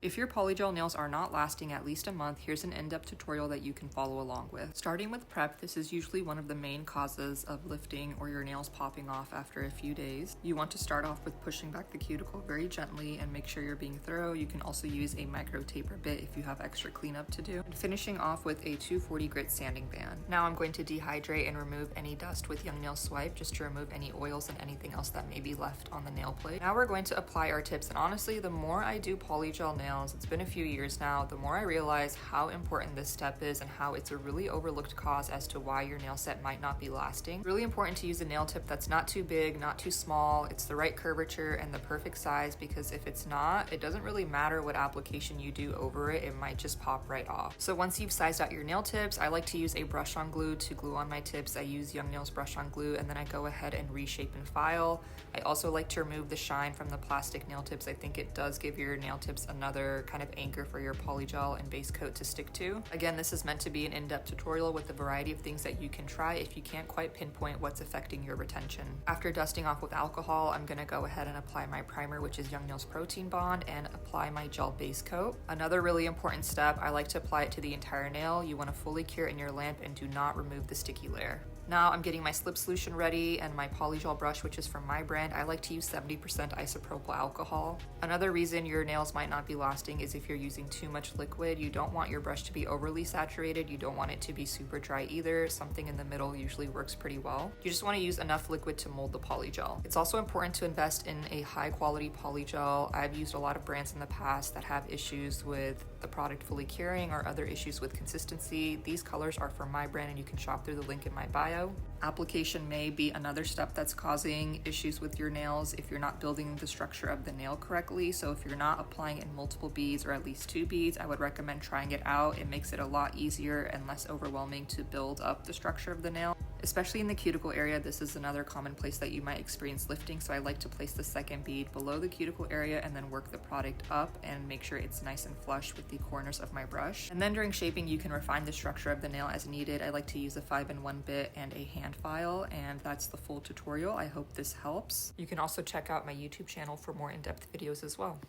If your polygel nails are not lasting at least a month, here's an in-depth tutorial that you can follow along with. Starting with prep, this is usually one of the main causes of lifting or your nails popping off after a few days. You want to start off with pushing back the cuticle very gently and make sure you're being thorough. You can also use a micro taper bit if you have extra cleanup to do. And finishing off with a 240 grit sanding band. Now I'm going to dehydrate and remove any dust with Young Nail Swipe just to remove any oils and anything else that may be left on the nail plate. Now we're going to apply our tips, and honestly, the more I do polygel nails, it's been a few years now, the more I realize how important this step is and how it's a really overlooked cause as to why your nail set might not be lasting. It's really important to use a nail tip that's not too big, not too small. It's the right curvature and the perfect size, because if it's not, it doesn't really matter what application you do over it, it might just pop right off. So once you've sized out your nail tips, I like to use a brush on glue to glue on my tips. I use Young Nails brush on glue, and then I go ahead and reshape and file. I also like to remove the shine from the plastic nail tips. I think it does give your nail tips another kind of anchor for your polygel and base coat to stick to. Again, this is meant to be an in-depth tutorial with a variety of things that you can try if you can't quite pinpoint what's affecting your retention. After dusting off with alcohol, I'm going to go ahead and apply my primer, which is Young Nails Protein Bond, and apply my gel base coat. Another really important step, I like to apply it to the entire nail. You want to fully cure in your lamp and do not remove the sticky layer. Now I'm getting my slip solution ready and my polygel brush, which is from my brand. I like to use 70% isopropyl alcohol. Another reason your nails might not be lasting is if you're using too much liquid. You don't want your brush to be overly saturated. You don't want it to be super dry either. Something in the middle usually works pretty well. You just want to use enough liquid to mold the polygel. It's also important to invest in a high quality polygel. I've used a lot of brands in the past that have issues with the product fully curing or other issues with consistency. These colors are from my brand, and you can shop through the link in my bio. Application may be another step that's causing issues with your nails if you're not building the structure of the nail correctly. So if you're not applying it in multiple beads or at least 2 beads, I would recommend trying it out. It makes it a lot easier and less overwhelming to build up the structure of the nail. Especially in the cuticle area, this is another common place that you might experience lifting, so I like to place the second bead below the cuticle area and then work the product up and make sure it's nice and flush with the corners of my brush. And then during shaping, you can refine the structure of the nail as needed. I like to use a 5-in-1 bit and a hand file, and that's the full tutorial. I hope this helps. You can also check out my YouTube channel for more in-depth videos as well.